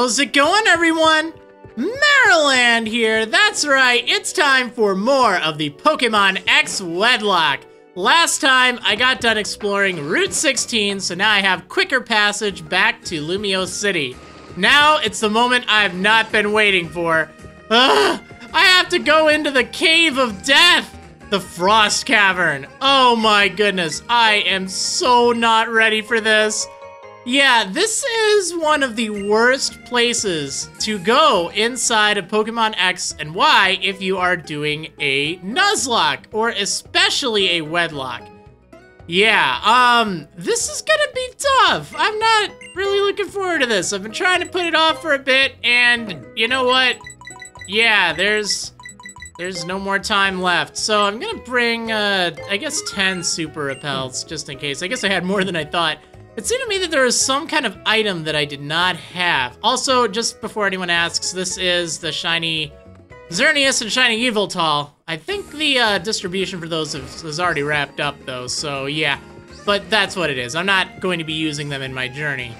How's it going, everyone? Maryland here. That's right, it's time for more of the Pokemon X Wedlocke. Last time, I got done exploring Route 16, so now I have quicker passage back to Lumiose City. Now, it's the moment I've not been waiting for. I have to go into the Cave of Death! The Frost Cavern. Oh my goodness, I am so not ready for this. Yeah, this is one of the worst places to go inside of Pokemon X and Y if you are doing a Nuzlocke, or especially a Wedlocke. Yeah, this is gonna be tough. I'm not really looking forward to this. I've been trying to put it off for a bit, and you know what? Yeah, there's no more time left. So I'm gonna bring, I guess 10 Super Repels, just in case. I guess I had more than I thought. It seemed to me that there was some kind of item that I did not have. Also, just before anyone asks, this is the shiny Xerneas and shiny Yveltal. I think the distribution for those is already wrapped up though, so yeah. But that's what it is. I'm not going to be using them in my journey.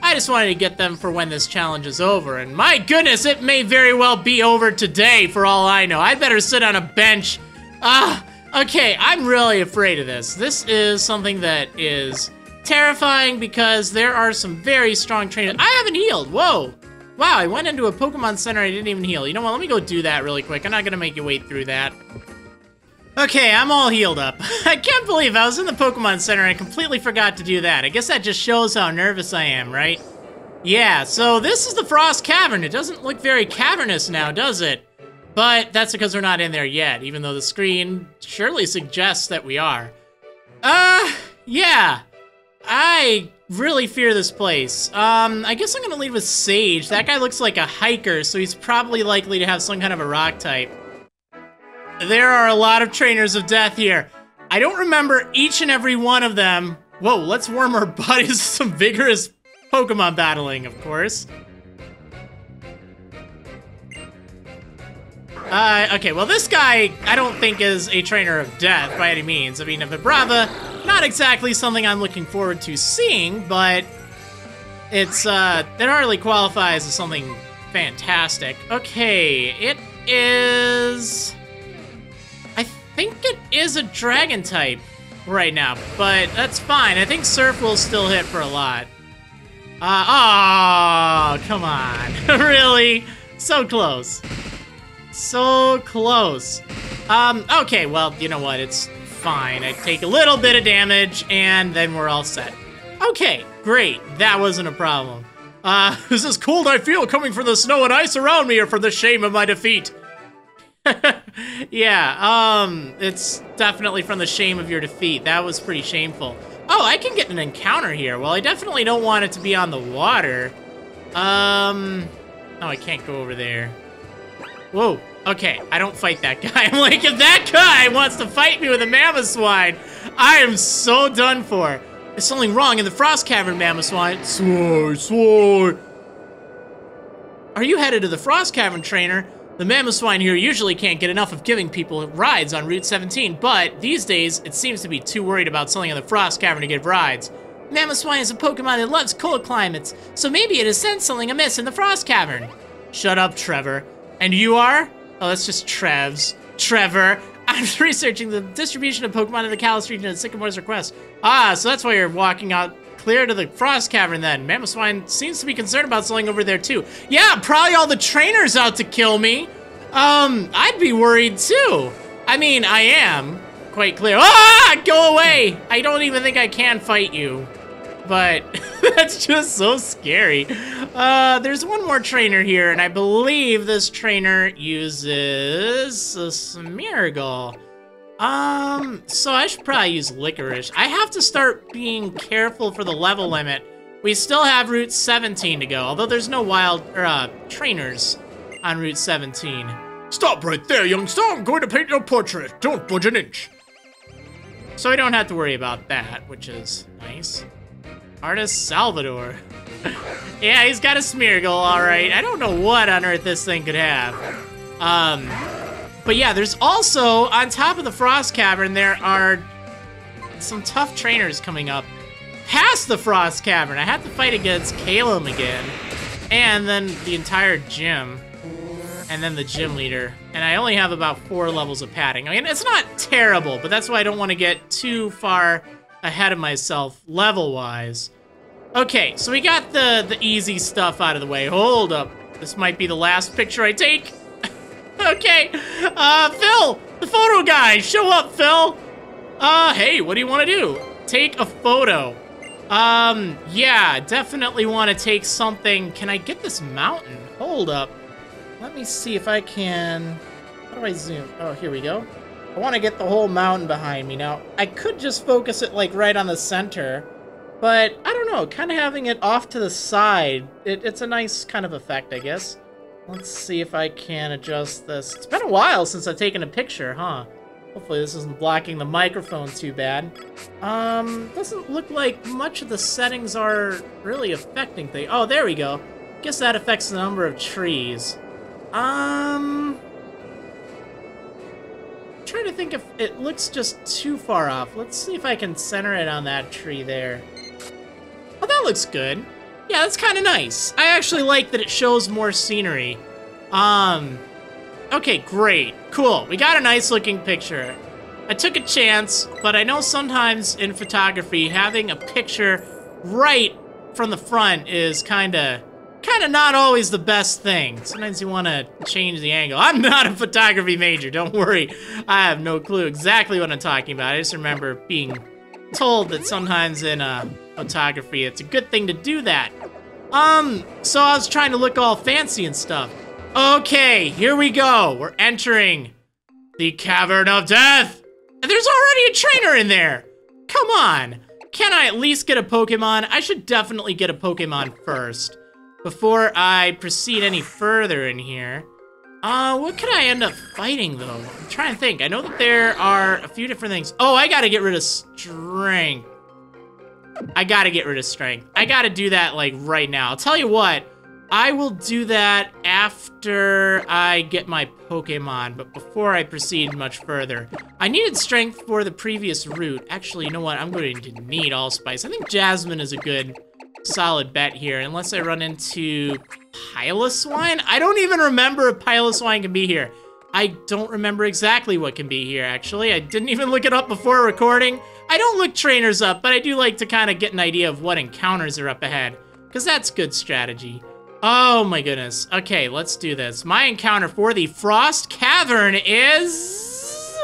I just wanted to get them for when this challenge is over, and my goodness, it may very well be over today for all I know. I better sit on a bench. Okay, I'm really afraid of this. This is something that is terrifying because there are some very strong trainers. I haven't healed, whoa. Wow, I went into a Pokemon Center, I didn't even heal. You know what, let me go do that really quick. I'm not gonna make you wait through that. Okay, I'm all healed up. I can't believe I was in the Pokemon Center and I completely forgot to do that. I guess that just shows how nervous I am, right? Yeah, so this is the Frost Cavern. It doesn't look very cavernous now, does it? But that's because we're not in there yet, even though the screen surely suggests that we are. Yeah. I really fear this place. I guess I'm gonna lead with Sage. That guy looks like a hiker, so he's probably likely to have some kind of a rock type. There are a lot of trainers of death here. I don't remember each and every one of them. Whoa, let's warm our bodies with some vigorous Pokemon battling, of course. Okay, well this guy, I don't think is a trainer of death by any means. I mean, a Vibrava, not exactly something I'm looking forward to seeing, but it's, it hardly qualifies as something fantastic. Okay, it is... I think it is a dragon type right now, but that's fine. I think Surf will still hit for a lot. Oh, come on. Really? So close. So close. Okay, well, you know what? It's fine. I take a little bit of damage, and then we're all set. Okay, great. That wasn't a problem. Is this cold I feel coming from the snow and ice around me, or from the shame of my defeat? Yeah, it's definitely from the shame of your defeat. That was pretty shameful. Oh, I can get an encounter here. Well, I definitely don't want it to be on the water. Oh, I can't go over there. Whoa, okay, I don't fight that guy. I'm like, if that guy wants to fight me with a Mamoswine, I am so done for. There's something wrong in the Frost Cavern, Mamoswine. Sword. Are you headed to the Frost Cavern, trainer? The Mamoswine here usually can't get enough of giving people rides on Route 17, but these days, it seems to be too worried about something in the Frost Cavern to give rides. Mamoswine is a Pokemon that loves cold climates, so maybe it has sensed something amiss in the Frost Cavern. Shut up, Trevor. And you are? Oh, that's just Trevs. Trevor. I'm researching the distribution of Pokemon in the Kalos region at Sycamore's request. Ah, so that's why you're walking out clear to the Frost Cavern then. Mamoswine seems to be concerned about something over there too. Yeah, probably all the trainers out to kill me. I'd be worried too. I mean, I am. Quite clear. Ah, go away. I don't even think I can fight you. But that's just so scary. There's one more trainer here, and I believe this trainer uses a Smeargle. So I should probably use Licorice. I have to start being careful for the level limit. We still have Route 17 to go, although there's no wild, trainers on Route 17. Stop right there, youngster. I'm going to paint your portrait. Don't budge an inch. So we don't have to worry about that, which is nice. Artist Salvador. Yeah, he's got a Smeargle, all right. I don't know what on earth this thing could have. But yeah, there's also, on top of the Frost Cavern, there are some tough trainers coming up past the Frost Cavern. I have to fight against Calum again. and then the entire gym, and then the gym leader. And I only have about 4 levels of padding. I mean, it's not terrible, but that's why I don't want to get too far ahead of myself level-wise. Okay, so we got the easy stuff out of the way. Hold up. This might be the last picture I take. Okay, Phil, the photo guy, show up, Phil. Hey, what do you want to do? Take a photo. Yeah, definitely want to take something. Can I get this mountain? Hold up. Let me see if I can. How do I zoom? Oh, here we go. I want to get the whole mountain behind me. Now, I could just focus it like right on the center, but I don't know, kind of having it off to the side, it's a nice kind of effect, I guess. Let's see if I can adjust this. It's been a while since I've taken a picture, huh? Hopefully this isn't blocking the microphone too bad. Doesn't look like much of the settings are really affecting things. Oh, there we go. Guess that affects the number of trees. Trying to think if it looks just too far off. Let's see if I can center it on that tree there. Oh, that looks good. Yeah, that's kind of nice. I actually like that it shows more scenery. Okay, great. Cool. We got a nice looking picture. I took a chance, but I know sometimes in photography, having a picture right from the front is kind of not always the best thing. Sometimes you want to change the angle. I'm not a photography major, don't worry. I have no clue exactly what I'm talking about. I just remember being told that sometimes in photography, it's a good thing to do that. So I was trying to look all fancy and stuff. Okay, here we go. We're entering the Cavern of Death. And there's already a trainer in there. Come on. Can I at least get a Pokemon? I should definitely get a Pokemon first before I proceed any further in here. What could I end up fighting, though? I'm trying to think. I know that there are a few different things. Oh, I gotta get rid of Strength. I gotta get rid of Strength. I gotta do that, like, right now. I'll tell you what. I will do that after I get my Pokemon, but before I proceed much further. I needed Strength for the previous route. Actually, you know what? I'm going to need Allspice. I think Jasmine is a good, solid bet here, unless I run into Piloswine. I don't even remember if Piloswine can be here. I don't remember exactly what can be here, actually. I didn't even look it up before recording. I don't look trainers up, but I do like to kind of get an idea of what encounters are up ahead, because that's good strategy. Oh my goodness. Okay, let's do this. My encounter for the Frost Cavern is...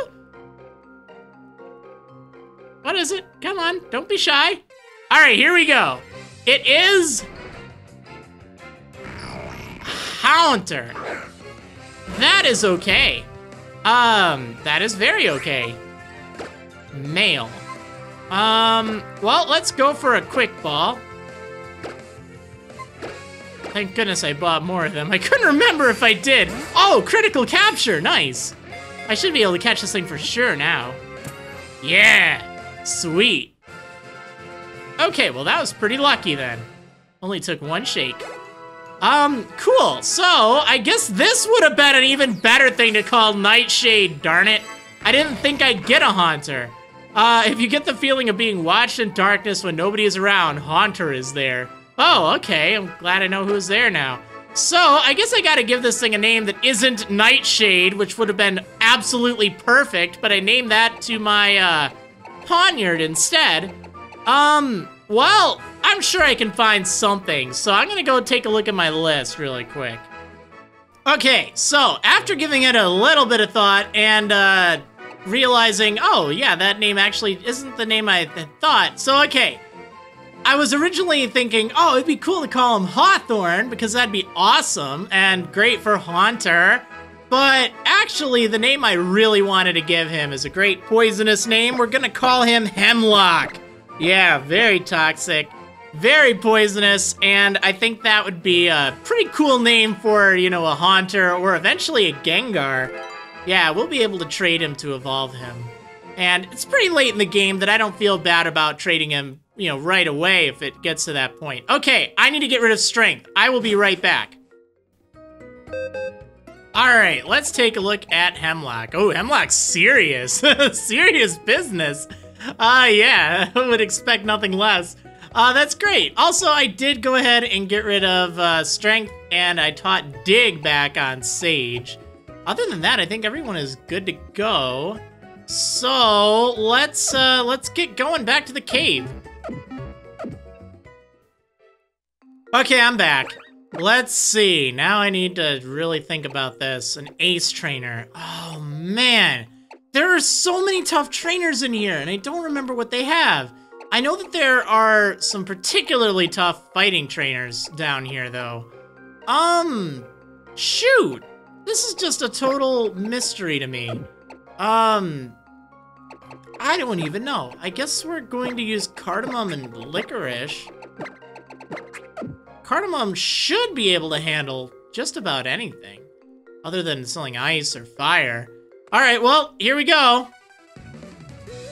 What is it? Come on, don't be shy. All right, here we go. It is... Haunter. That is okay. That is very okay. Male. Well, let's go for a quick ball. Thank goodness I bought more of them. I couldn't remember if I did. Oh, critical capture, nice. I should be able to catch this thing for sure now. Yeah, sweet. Okay, well that was pretty lucky then. Only took one shake. Cool, so I guess this would have been an even better thing to call Nightshade, darn it. I didn't think I'd get a Haunter. If you get the feeling of being watched in darkness when nobody is around, Haunter is there. Oh, okay, I'm glad I know who's there now. So, I guess I gotta give this thing a name that isn't Nightshade, which would have been absolutely perfect, but I named that to my, Pawniard instead. Well, I'm sure I can find something, so I'm gonna go take a look at my list really quick. Okay, so, after giving it a little bit of thought and, realizing, oh, yeah, that name actually isn't the name I thought, so okay. I was originally thinking, oh, it'd be cool to call him Hawthorne because that'd be awesome and great for Haunter. But actually, the name I really wanted to give him is a great poisonous name. We're gonna call him Hemlock. Yeah, very toxic, very poisonous, and I think that would be a pretty cool name for, you know, a Haunter or eventually a Gengar. Yeah, we'll be able to trade him to evolve him. And it's pretty late in the game that I don't feel bad about trading him, you know, right away if it gets to that point. Okay, I need to get rid of Strength. I will be right back. All right, let's take a look at Hemlock. Oh, Hemlock's serious. Serious business. Yeah, I would expect nothing less. That's great. Also, I did go ahead and get rid of Strength, and I taught Dig back on Sage. Other than that, I think everyone is good to go. So let's get going back to the cave. Okay, I'm back. Let's see. Now I need to really think about this. An ace trainer. Oh man, there are so many tough trainers in here, and I don't remember what they have. I know that there are some particularly tough fighting trainers down here, though. Shoot. This is just a total mystery to me. I don't even know. I guess we're going to use Cardamom and Licorice. Cardamom should be able to handle just about anything, other than selling ice or fire. All right, well, here we go.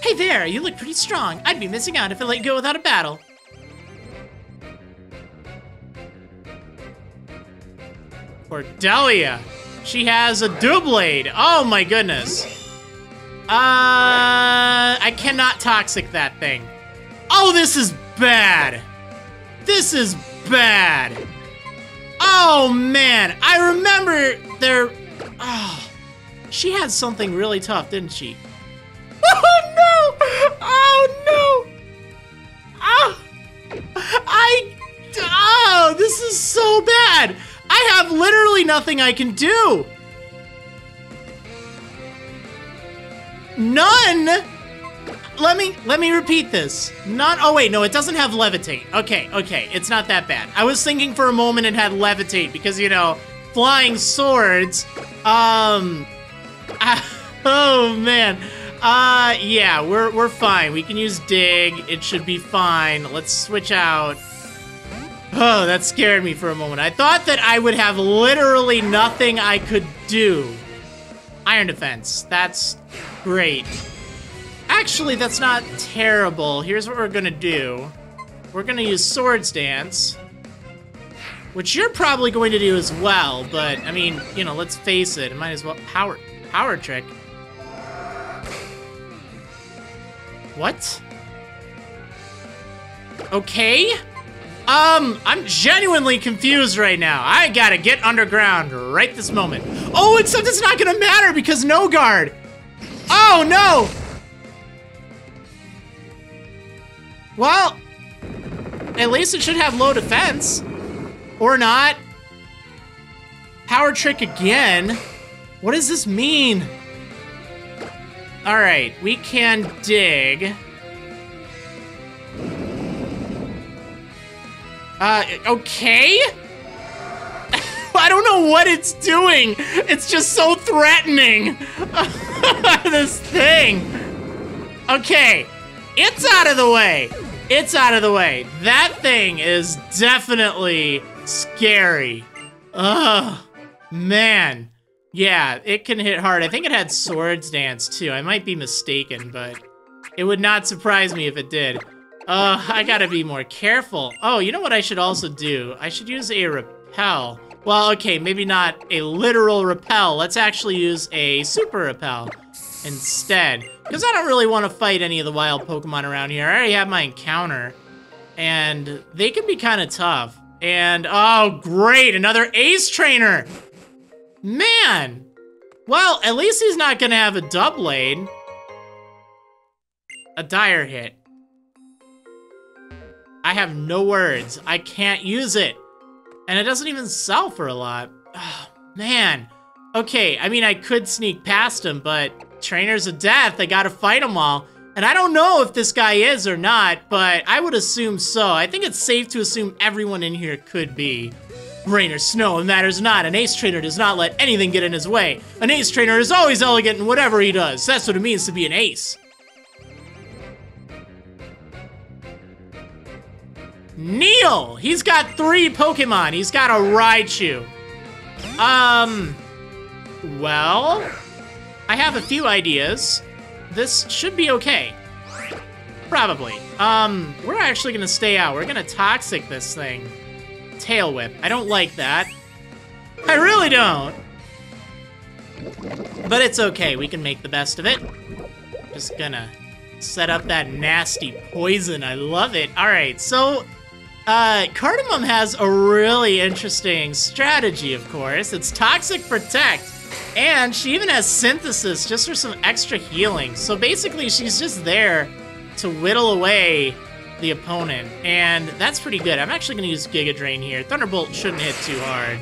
Hey there, you look pretty strong. I'd be missing out if I let you go without a battle. Cordelia, she has a Doublade. Oh my goodness. I cannot toxic that thing. Oh, this is bad. This is bad. Oh man, I remember there. Oh, she had something really tough, didn't she? Oh no! Oh no! Oh, this is so bad. I have literally nothing I can do. None. Let me repeat this. Oh wait, no, it doesn't have Levitate. Okay, it's not that bad. I was thinking for a moment it had Levitate because, you know, flying swords. Oh man. Yeah, we're fine. We can use Dig. It should be fine. Let's switch out. Oh, that scared me for a moment. I thought that I would have literally nothing I could do. Iron Defense. That's great. Actually, that's not terrible. Here's what we're gonna do. We're gonna use Swords Dance, which you're probably going to do as well, but, I mean, you know, let's face it, might as well Power Trick. What? Okay. I'm genuinely confused right now. I gotta get underground right this moment. Oh, except it's not gonna matter because no guard. Oh, no! Well, at least it should have low defense. Or not. Power Trick again? What does this mean? Alright, we can Dig. Okay? I don't know what it's doing. It's just so threatening. This thing. Okay, it's out of the way. It's out of the way. That thing is definitely scary. Ugh, man. Yeah, it can hit hard. I think it had Swords Dance too. I might be mistaken, but it would not surprise me if it did. I gotta be more careful. Oh, you know what I should also do? I should use a Repel. Well, okay, maybe not a literal Repel. Let's actually use a Super Repel instead. Because I don't really want to fight any of the wild Pokemon around here. I already have my encounter. And they can be kind of tough. And, oh, great, another Ace Trainer! Man! Well, at least he's not gonna have a Doublade. A Dire Hit. I have no words. I can't use it. And it doesn't even sell for a lot. Oh, man. Okay, I mean, I could sneak past him, but Trainers of Death, I gotta fight them all. And I don't know if this guy is or not, but I would assume so. I think it's safe to assume everyone in here could be. Rain or snow, it matters not. An Ace Trainer does not let anything get in his way. An Ace Trainer is always elegant in whatever he does. That's what it means to be an ace. Neil! He's got 3 Pokemon. He's got a Raichu. Well, I have a few ideas. This should be okay. Probably. We're actually gonna stay out. We're gonna Toxic this thing. Tail Whip. I don't like that. I really don't. But it's okay. We can make the best of it. Just gonna set up that nasty poison. I love it. All right, so Cardamom has a really interesting strategy, of course. It's Toxic Protect, and she even has Synthesis just for some extra healing. So basically, she's just there to whittle away the opponent, and that's pretty good. I'm actually going to use Giga Drain here. Thunderbolt shouldn't hit too hard.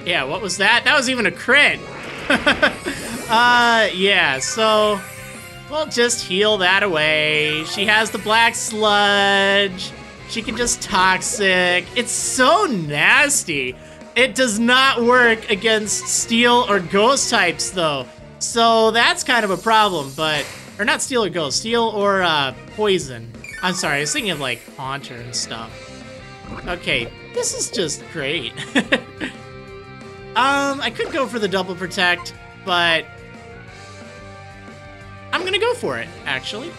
Yeah, what was that? That was even a crit. Yeah, so we'll just heal that away. She has the Black Sludge. She can just Toxic. It's so nasty. It does not work against Steel or Ghost types, though. So that's kind of a problem, but... Or not Steel or Ghost, Steel or Poison. I'm sorry, I was thinking of like Haunter and stuff. Okay, this is just great. I could go for the Double Protect, but I'm gonna go for it, actually.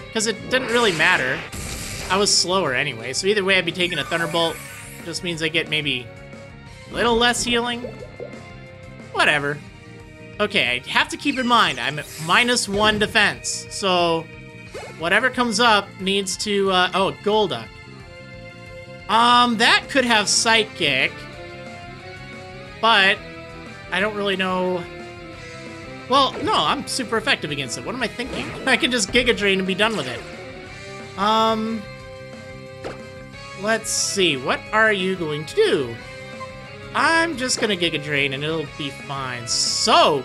Because it didn't really matter. I was slower anyway, so either way I'd be taking a Thunderbolt. Just means I get maybe a little less healing. Whatever. Okay, I have to keep in mind, I'm at -1 defense, so whatever comes up needs to, oh, Golduck. That could have Psychic, but I don't really know. Well, no, I'm super effective against it. What am I thinking? I can just Giga Drain and be done with it. Let's see, what are you going to do? I'm just gonna Giga Drain and it'll be fine. Soak!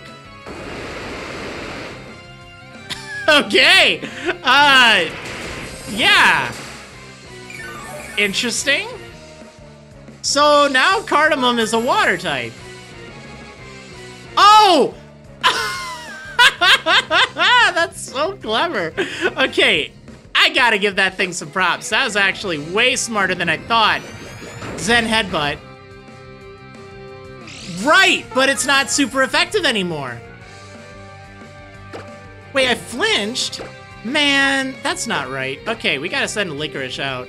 Okay! Yeah! Interesting. So now Cardamom is a water type. Oh! That's so clever. Okay, I gotta give that thing some props. That was actually way smarter than I thought. Zen Headbutt. Right, but it's not super effective anymore. Wait, I flinched? Man, that's not right. Okay, we gotta send Licorice out.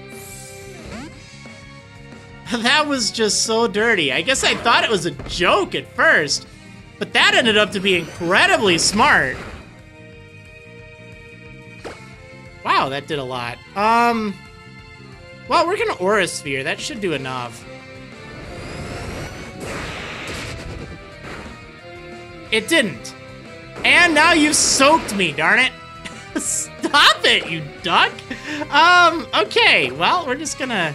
That was just so dirty. I guess I thought it was a joke at first, but that ended up to be incredibly smart. Wow, that did a lot. Well, we're gonna Aura Sphere. That should do enough. It didn't. And now you've soaked me, darn it. Stop it, you duck. Okay, well, we're just gonna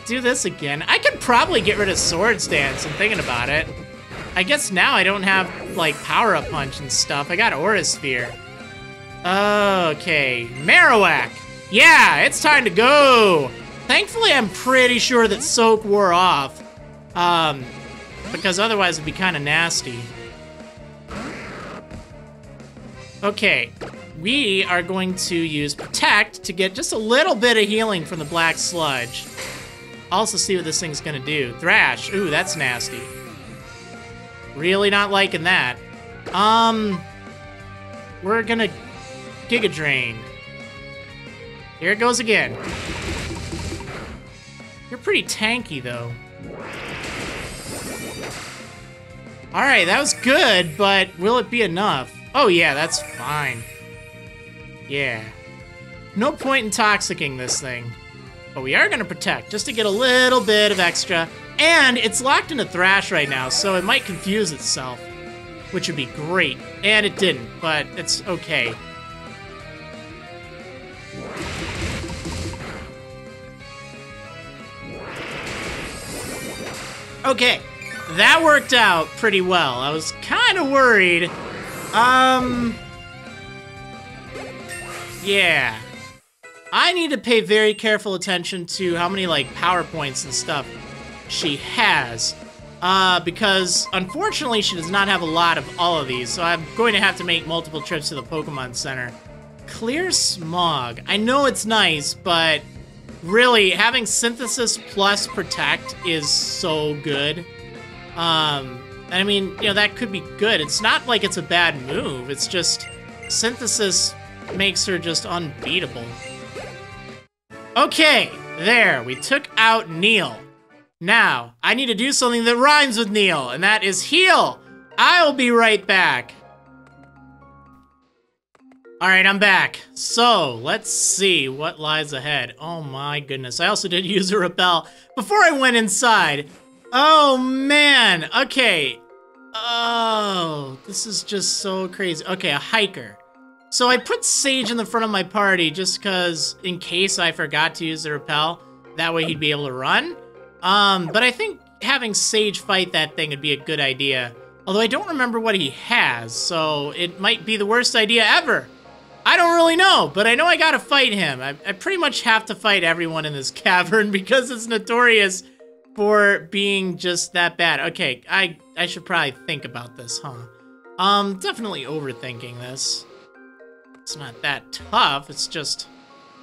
do this again. I could probably get rid of Swords Dance, I'm thinking about it. I guess now I don't have, like, Power-Up Punch and stuff. I got Aura Sphere. Okay, Marowak. Yeah, it's time to go. Thankfully, I'm pretty sure that Soak wore off. Because otherwise it'd be kind of nasty. Okay, we are going to use Protect to get just a little bit of healing from the Black Sludge. Also see what this thing's gonna do. Thrash, ooh, that's nasty. Really not liking that. We're gonna Giga Drain. Here it goes again. You're pretty tanky, though. Alright, that was good, but will it be enough? Oh yeah, that's fine. Yeah. No point in toxicking this thing. But we are gonna Protect, just to get a little bit of extra. And it's locked into Thrash right now, so it might confuse itself. Which would be great. And it didn't, but it's okay. Okay, that worked out pretty well. I was kind of worried. Yeah. I need to pay very careful attention to how many, like, power points and stuff she has. Because, unfortunately, she does not have a lot of all of these, so I'm going to have to make multiple trips to the Pokemon Center. Clear Smog. I know it's nice, but really, having Synthesis plus Protect is so good. I mean, you know, that could be good. It's not like it's a bad move. It's just Synthesis makes her just unbeatable. Okay, there. We took out Neil. Now, I need to do something that rhymes with Neil, and that is heal. I'll be right back. All right, I'm back. So let's see what lies ahead. Oh my goodness. I also did use a repel before I went inside. Oh man. Okay. Oh, this is just so crazy. Okay, a hiker. So I put Sage in the front of my party just because in case I forgot to use the repel, that way he'd be able to run. But I think having Sage fight that thing would be a good idea. Although I don't remember what he has, so it might be the worst idea ever. I don't really know, but I know I gotta fight him. I pretty much have to fight everyone in this cavern because it's notorious for being just that bad. Okay, I should probably think about this, huh? Definitely overthinking this. It's not that tough, it's just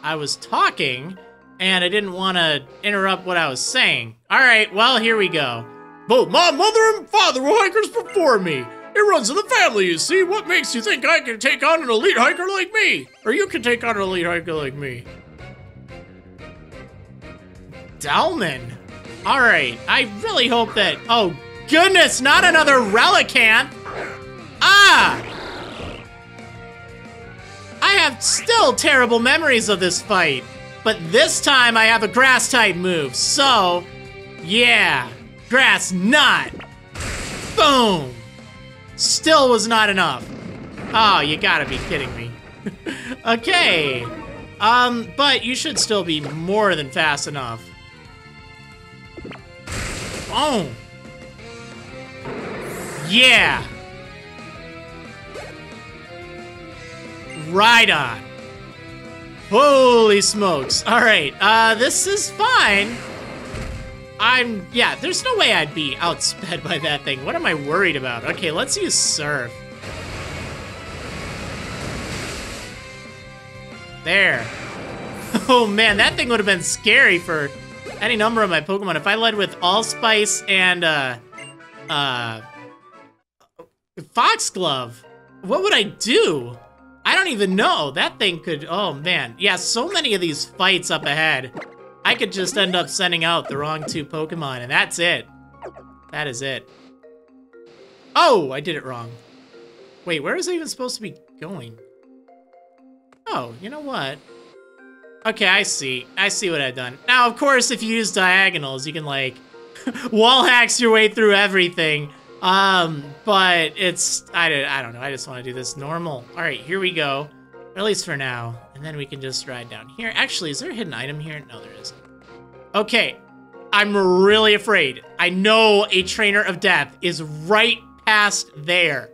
I was talking and I didn't want to interrupt what I was saying. All right, well, here we go. Both my mother and father were hikers before me. It runs in the family, you see. What makes you think I can take on an elite hiker like me? Or you can take on an elite hiker like me? Delman. All right, I really hope that... Oh, goodness, not another Relicanth. Ah! I have still terrible memories of this fight. But this time I have a grass-type move, so... Yeah, grass knot. Boom. Still was not enough. Oh, you gotta be kidding me. Okay. But you should still be more than fast enough. Oh. Yeah. Right on. Holy smokes. All right, this is fine. Yeah, there's no way I'd be outsped by that thing. What am I worried about? Okay, let's use Surf. There. Oh man, that thing would have been scary for any number of my Pokemon. If I led with Allspice and, Foxglove, what would I do? I don't even know. That thing could, oh man. Yeah, so many of these fights up ahead. I could just end up sending out the wrong two Pokemon, and that's it. That is it. Oh, I did it wrong. Wait, where is I even supposed to be going? Oh, you know what? Okay, I see. I see what I've done. Now, of course, if you use diagonals, you can, like, wall hacks your way through everything. But it's, I don't know. I just want to do this normal. All right, here we go. Or at least for now. And then we can just ride down here. Actually, is there a hidden item here? No, there isn't. Okay, I'm really afraid. I know a Trainer of Death is right past there.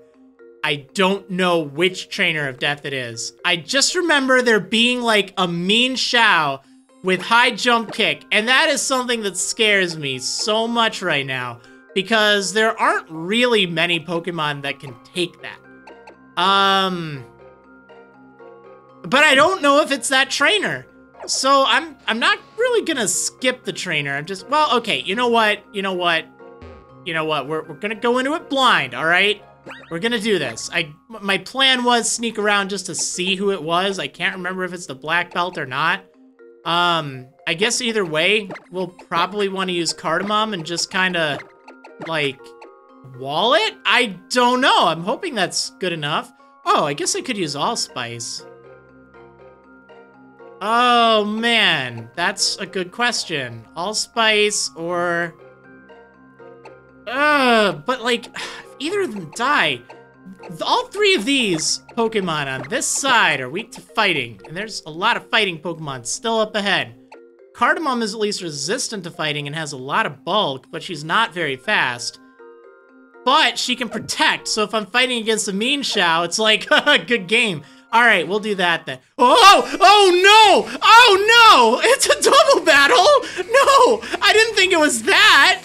I don't know which Trainer of Death it is. I just remember there being like a mean Shao with high jump kick. And that is something that scares me so much right now. Because there aren't really many Pokemon that can take that. But I don't know if it's that trainer. So I'm not really gonna skip the trainer. I'm just, well, okay, you know what? We're gonna go into it blind, all right? We're gonna do this. My plan was sneak around just to see who it was. I can't remember if it's the black belt or not. I guess either way, we'll probably want to use Cardamom and just kind of, like, wall it? I don't know. I'm hoping that's good enough. Oh, I guess I could use Allspice. Oh, man. That's a good question. Allspice or... but, like, if either of them die, all three of these Pokemon on this side are weak to fighting, and there's a lot of fighting Pokemon still up ahead. Cardamom is at least resistant to fighting and has a lot of bulk, but she's not very fast. But she can protect, so if I'm fighting against a mean Shao, it's like, good game. All right, we'll do that then. Oh no! Oh no! It's a double battle! No! I didn't think it was that!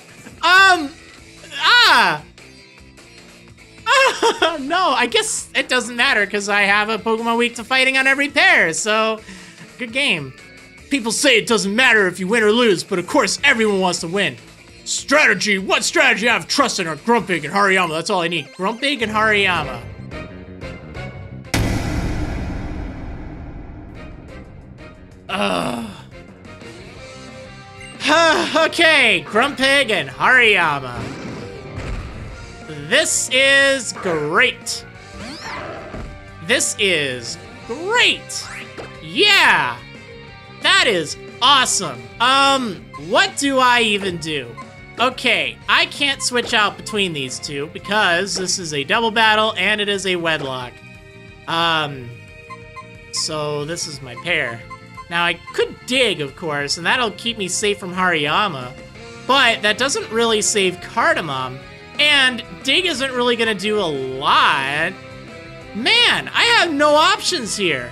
No, I guess it doesn't matter because I have a Pokemon weak to fighting on every pair, so good game. People say it doesn't matter if you win or lose, but of course everyone wants to win. Strategy? What strategy? I have trust in our Grumpig and Hariyama. That's all I need. Grumpig and Hariyama. Okay, Grumpig and Hariyama. This is great. This is Great! Yeah! That is awesome. What do I even do? Okay, I can't switch out between these two because this is a double battle and it is a wedlock. So this is my pair. Now I could dig, of course, and that'll keep me safe from Hariyama, but that doesn't really save Cardamom, and dig isn't really gonna do a lot. Man, I have no options here.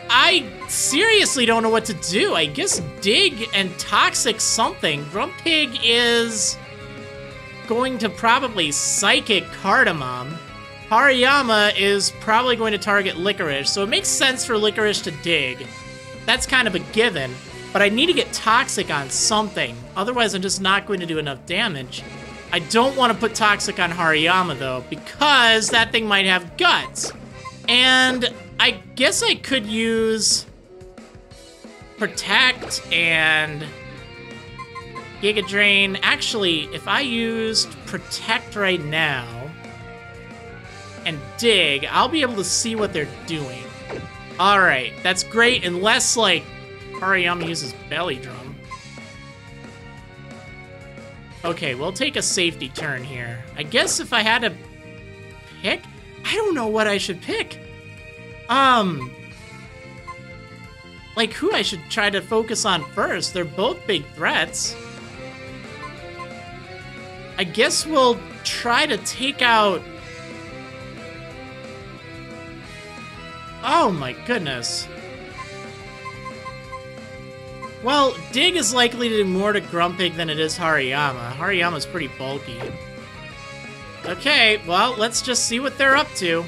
I seriously don't know what to do. I guess dig and toxic something. Grumpig is going to probably psychic Cardamom. Hariyama is probably going to target Licorice, so it makes sense for Licorice to dig. That's kind of a given, but I need to get toxic on something. Otherwise, I'm just not going to do enough damage. I don't want to put toxic on Hariyama, though, because that thing might have guts. And I guess I could use Protect and Giga Drain. Actually, if I used Protect right now and dig, I'll be able to see what they're doing. All right, that's great, unless, like, Hariyama uses Belly Drum. Okay, we'll take a safety turn here. I guess if I had to pick, I don't know what I should pick. Like, who I should try to focus on first. They're both big threats. I guess we'll try to take out... Oh my goodness. Well, dig is likely to do more to Grumpig than it is Hariyama. Hariyama's pretty bulky. Okay, well, let's just see what they're up to.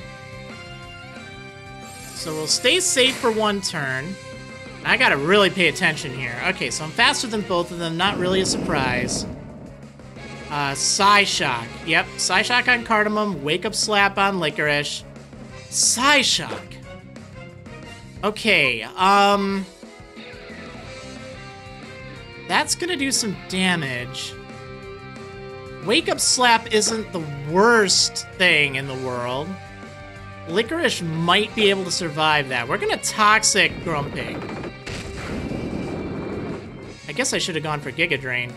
So we'll stay safe for one turn. I gotta really pay attention here. Okay, so I'm faster than both of them, not really a surprise. Psyshock. Yep, Psyshock on Cardamom, Wake Up Slap on Licorice. Psyshock. Okay, that's gonna do some damage. Wake Up Slap isn't the worst thing in the world. Licorice might be able to survive that. We're gonna Toxic Grumpig. I guess I should have gone for Giga Drain.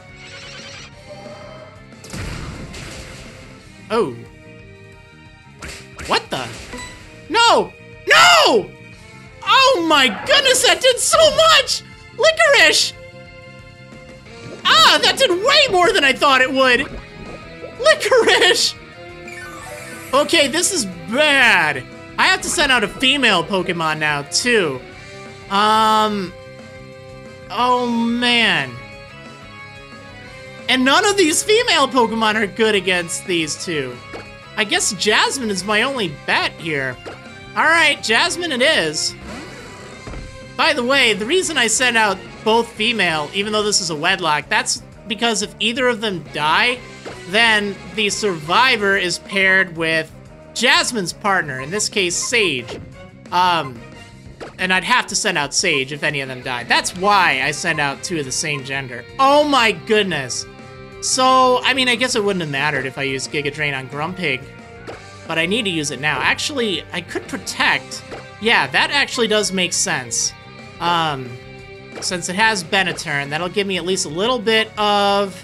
Oh. What the? No! No! Oh my goodness, that did so much! Licorice! Ah, that did way more than I thought it would! Licorice! Okay, this is bad. I have to send out a female Pokemon now, too. Oh man. And none of these female Pokemon are good against these two. I guess Jasmine is my only bet here. Alright, Jasmine it is. By the way, the reason I sent out both female, even though this is a wedlock, that's because if either of them die, then the survivor is paired with Jasmine's partner, in this case, Sage. And I'd have to send out Sage if any of them died. That's why I send out two of the same gender. Oh my goodness. So, I mean, I guess it wouldn't have mattered if I used Giga Drain on Grumpig, but I need to use it now. Actually, I could Protect. Yeah, that actually does make sense. Since it has Beneturn, that'll give me at least a little bit of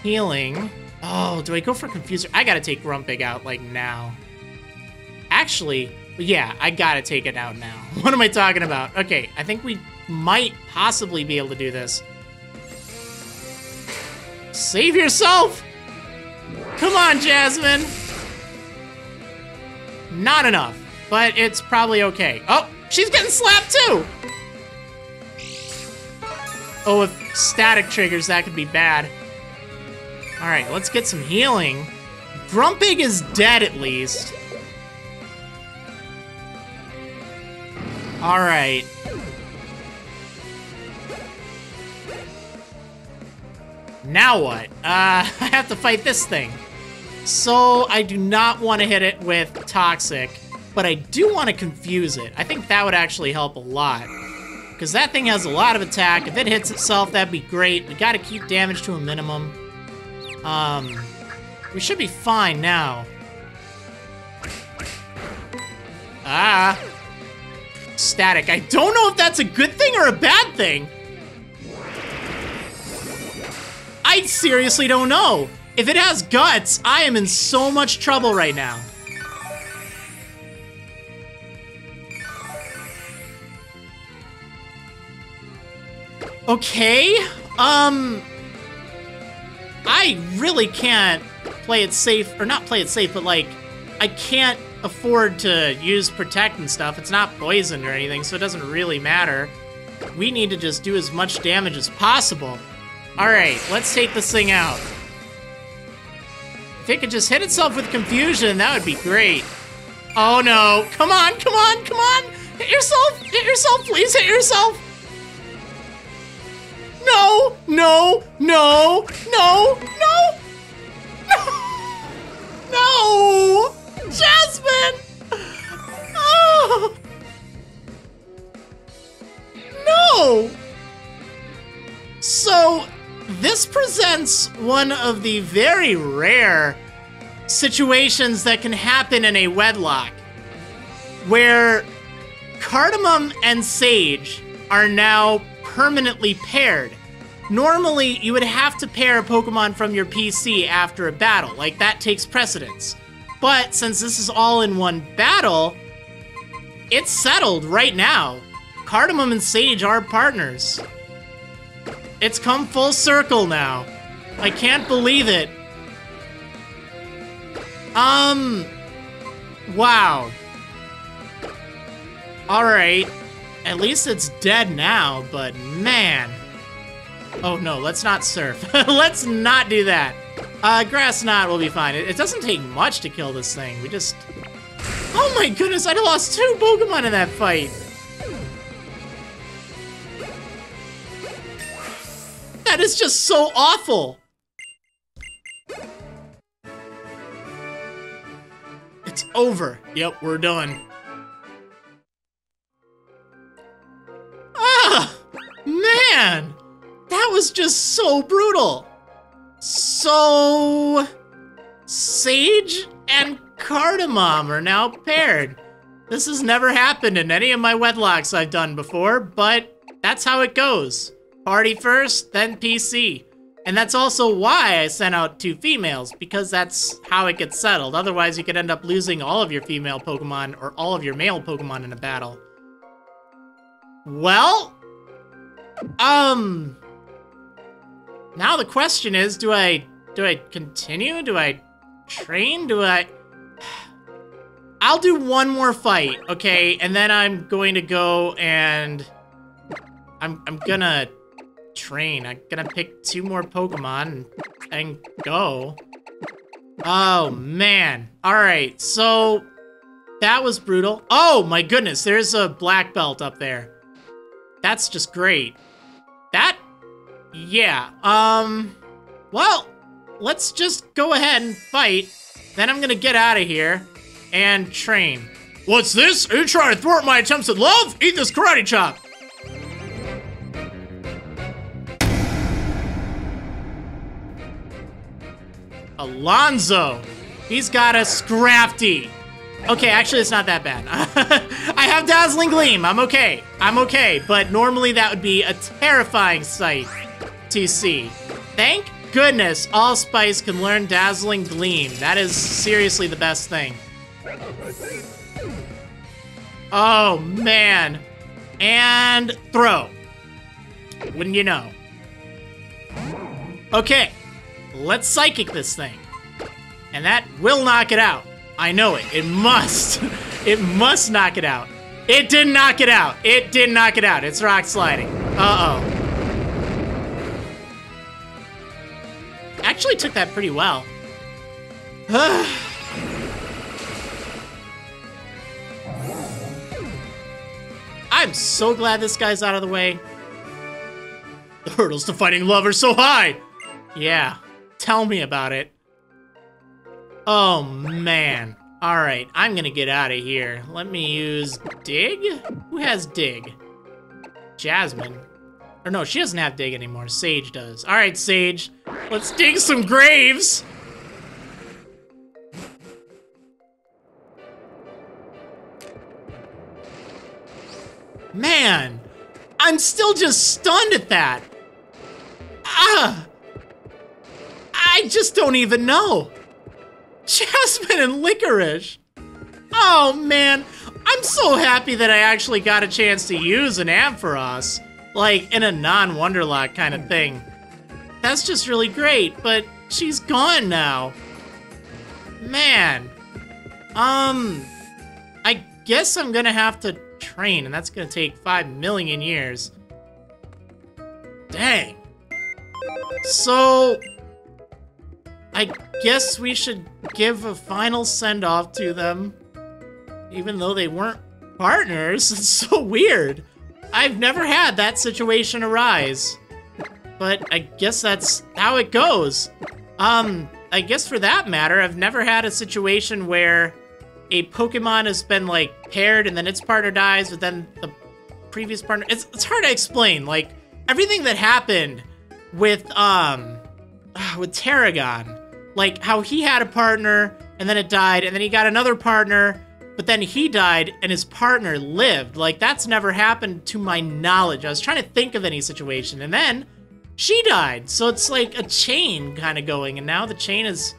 healing. Oh, do I go for Confuser? I gotta take Grumpig out, like, now. Actually, yeah, I gotta take it out now. What am I talking about? Okay, I think we might possibly be able to do this. Save yourself! Come on, Jasmine! Not enough, but it's probably okay. Oh, she's getting slapped too! Oh, if static triggers, that could be bad. Alright, let's get some healing. Grumpig is dead at least. Alright. Now what? I have to fight this thing. So, I do not want to hit it with Toxic, but I do want to confuse it. I think that would actually help a lot. Because that thing has a lot of attack. If it hits itself, that'd be great. We gotta keep damage to a minimum. We should be fine now. Ah! static. I don't know if that's a good thing or a bad thing. I seriously don't know. If it has guts, I am in so much trouble right now. Okay, I really can't play it safe, or not play it safe, but like, I can't afford to use protect and stuff. It's not poisoned or anything, so it doesn't really matter. We need to just do as much damage as possible. All right, let's take this thing out. If it could just hit itself with confusion, that would be great. Oh no, come on, come on, come on! Hit yourself, please hit yourself! No, no, no, no, no, no, no, Jasmine! Oh, no! So, this presents one of the very rare situations that can happen in a wedlock, where Cardamom and Sage are now permanently paired. Normally, you would have to pair a Pokemon from your PC after a battle, like that takes precedence. But since this is all in one battle, it's settled right now. Cardamom and Sage are partners. It's come full circle now. I can't believe it. Wow. Alright. At least it's dead now, but man. Oh no, let's not surf. Let's not do that. Grass Knot will be fine. It doesn't take much to kill this thing. We just... Oh my goodness, I lost 2 Pokemon in that fight. That is just so awful. It's over. Yep, we're done. Ah, man, that was just so brutal. So, Sage and Cardamom are now paired. This has never happened in any of my wedlocks I've done before, but that's how it goes. Party first, then PC. And that's also why I sent out 2 females, because that's how it gets settled. Otherwise, you could end up losing all of your female Pokemon or all of your male Pokemon in a battle. Well, now the question is, do I continue? Do I train? I'll do one more fight, okay? And then I'm going to go and I'm gonna train. I'm gonna pick 2 more Pokemon and go. Oh, man. All right, so that was brutal. Oh, my goodness, there's a black belt up there. That's just great. That, yeah, well, let's just go ahead and fight. Then I'm gonna get out of here and train. What's this? Are you trying to thwart my attempts at love? Eat this karate chop. Alonzo, he's got a Scrafty. Okay, actually, it's not that bad. I have Dazzling Gleam. I'm okay. I'm okay. But normally that would be a terrifying sight to see. Thank goodness Allspice can learn Dazzling Gleam. That is seriously the best thing. Oh, man. And throw. Wouldn't you know? Okay. Let's Psychic this thing. And that will knock it out. I know it. It must. It must knock it out. It did knock it out. It did knock it out. It's Rock Sliding. Uh-oh. Actually took that pretty well. I'm so glad this guy's out of the way. The hurdles to finding love are so high. Yeah. Tell me about it. Oh, man. All right, I'm gonna get out of here. Let me use Dig? Who has Dig? Jasmine. Or no, she doesn't have Dig anymore. Sage does. All right, Sage. Let's dig some graves. Man, I'm still just stunned at that. I just don't even know. Jasmine and Licorice. Oh man, I'm so happy that I actually got a chance to use an Ampharos, like in a non-Wonderlock kind of thing. That's just really great, but she's gone now. Man. I guess I'm gonna have to train, and that's gonna take 5 million years. Dang. So, I guess we should give a final send-off to them, even though they weren't partners. It's so weird. I've never had that situation arise, but I guess that's how it goes. I guess for that matter, I've never had a situation where a Pokemon has been, like, paired and then its partner dies, but then the previous partner... It's hard to explain. Like, everything that happened with Tarragon, like, how he had a partner, and then it died, and then he got another partner, but then he died, and his partner lived. Like, that's never happened to my knowledge. I was trying to think of any situation, and then she died. So it's like a chain kind of going, and now the chain has,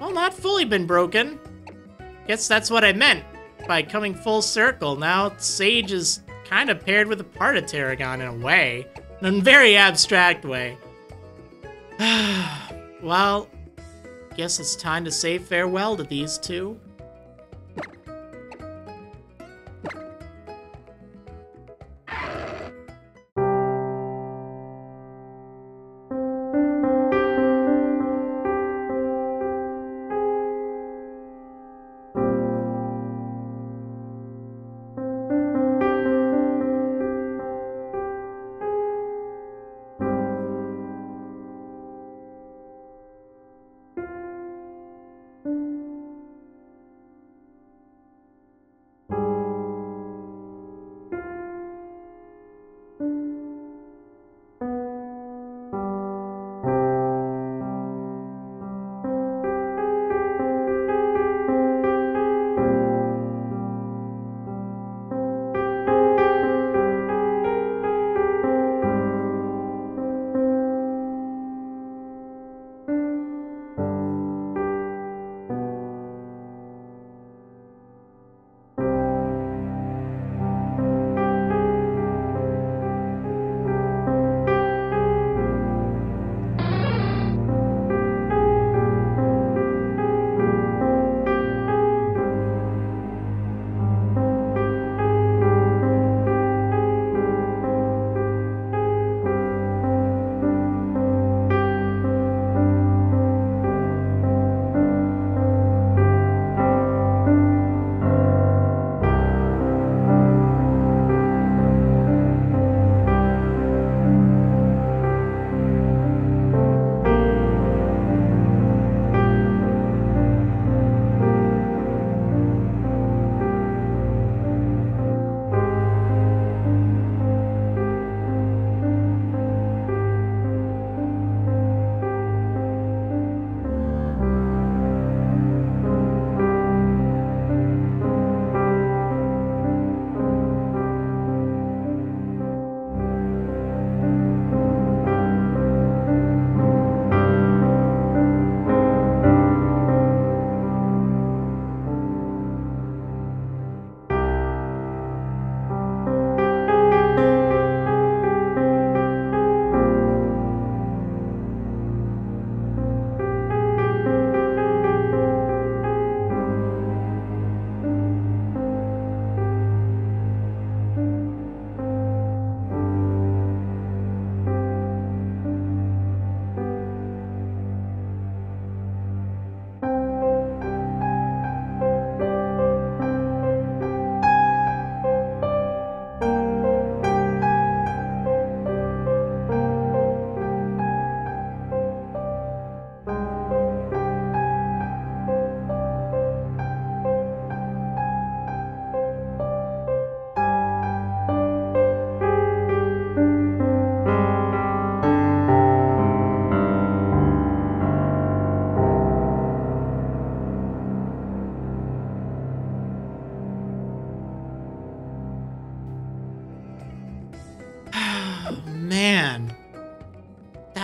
well, not fully been broken. Guess that's what I meant by coming full circle. Now Sage is kind of paired with a part of Tarragon in a way, in a very abstract way. Well, guess it's time to say farewell to these two.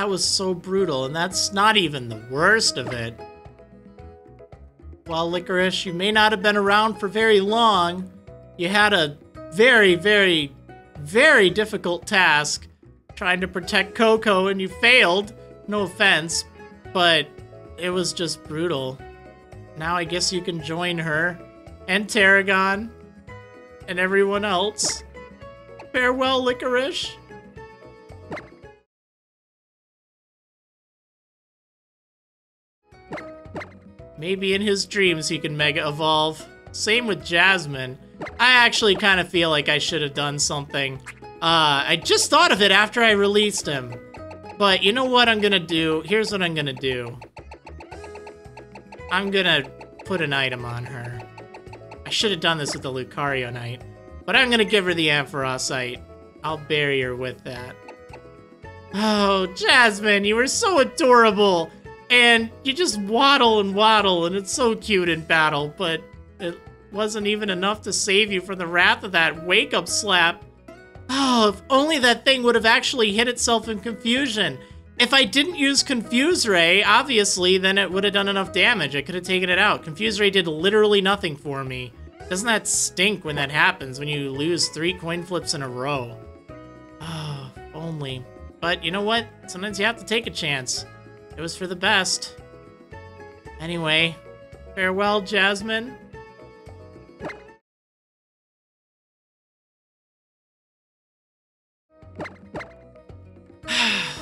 That was so brutal, and that's not even the worst of it. Well, Licorice, you may not have been around for very long. You had a very, very, very difficult task trying to protect Coco, and you failed. No offense, but it was just brutal. Now I guess you can join her and Tarragon and everyone else. Farewell, Licorice. Maybe in his dreams he can Mega Evolve. Same with Jasmine. I actually kind of feel like I should have done something. I just thought of it after I released him. But you know what I'm gonna do? Here's what I'm gonna do. I'm gonna put an item on her. I should have done this with the Lucario Knight. But I'm gonna give her the Ampharosite. I'll bury her with that. Oh, Jasmine, you were so adorable! And you just waddle, and it's so cute in battle, but it wasn't even enough to save you from the wrath of that wake-up slap. Oh, if only that thing would have actually hit itself in confusion. If I didn't use Confuse Ray, obviously, then it would have done enough damage. I could have taken it out. Confuse Ray did literally nothing for me. Doesn't that stink when that happens, when you lose 3 coin flips in a row? Oh, if only. But you know what? Sometimes you have to take a chance. It was for the best. Anyway, farewell, Jasmine.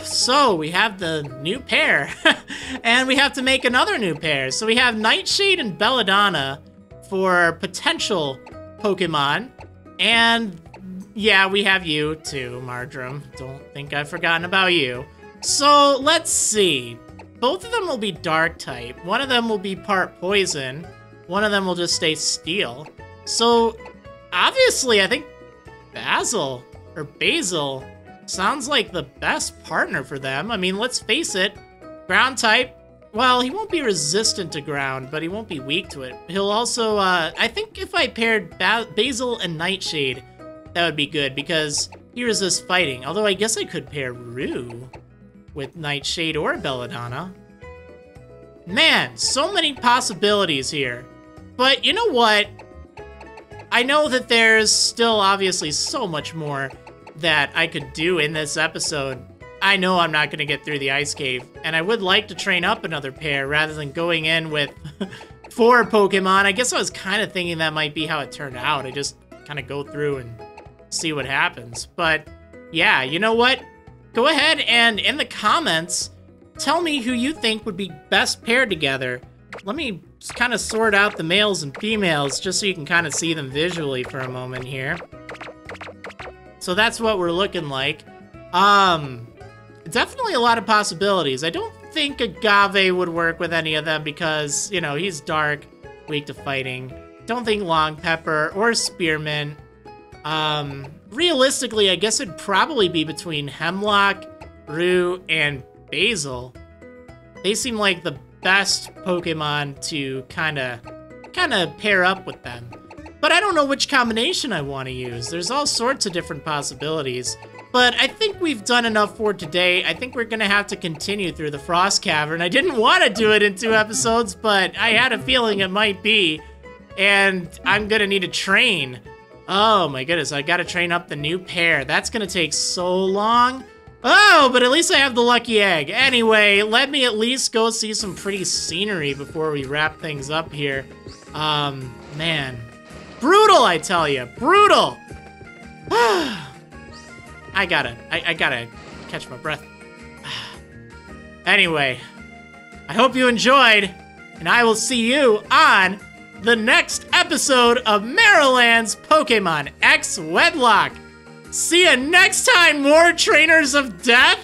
So, we have the new pair. And we have to make another new pair. So we have Nightshade and Belladonna for potential Pokemon. And yeah, we have you too, Marjoram. Don't think I've forgotten about you. So, let's see. Both of them will be dark type. One of them will be part poison. One of them will just stay steel. So, obviously, I think Basil sounds like the best partner for them. I mean, let's face it. Ground type, well, he won't be resistant to ground, but he won't be weak to it. He'll also, I think if I paired Basil and Nightshade, that would be good, because he resists fighting. Although I guess I could pair Rue with Nightshade or Belladonna. Man, so many possibilities here. But you know what? I know that there's still obviously so much more that I could do in this episode. I know I'm not going to get through the Ice Cave, and I would like to train up another pair rather than going in with 4 Pokemon. I guess I was kind of thinking that might be how it turned out. I just kind of go through and see what happens. But yeah, you know what? Go ahead and in the comments, tell me who you think would be best paired together. Let me kind of sort out the males and females just so you can kind of see them visually for a moment here. So that's what we're looking like. Definitely a lot of possibilities. I don't think Agave would work with any of them because, you know, he's dark, weak to fighting. Don't think Long Pepper or Spearmint. Realistically, I guess it'd probably be between Hemlock, Rue, and Basil. They seem like the best Pokemon to kind of pair up with them. But I don't know which combination I want to use. There's all sorts of different possibilities. But I think we've done enough for today. I think we're going to have to continue through the Frost Cavern. I didn't want to do it in 2 episodes, but I had a feeling it might be. And I'm going to need to train. Oh my goodness, I got to train up the new pair. That's going to take so long. Oh, but at least I have the lucky egg. Anyway, let me at least go see some pretty scenery before we wrap things up here. Man. Brutal, I tell you. Brutal. I gotta catch my breath. Anyway, I hope you enjoyed, and I will see you on the next episode of Maryland's Pokemon X Wedlock. See you next time, more Trainers of Death.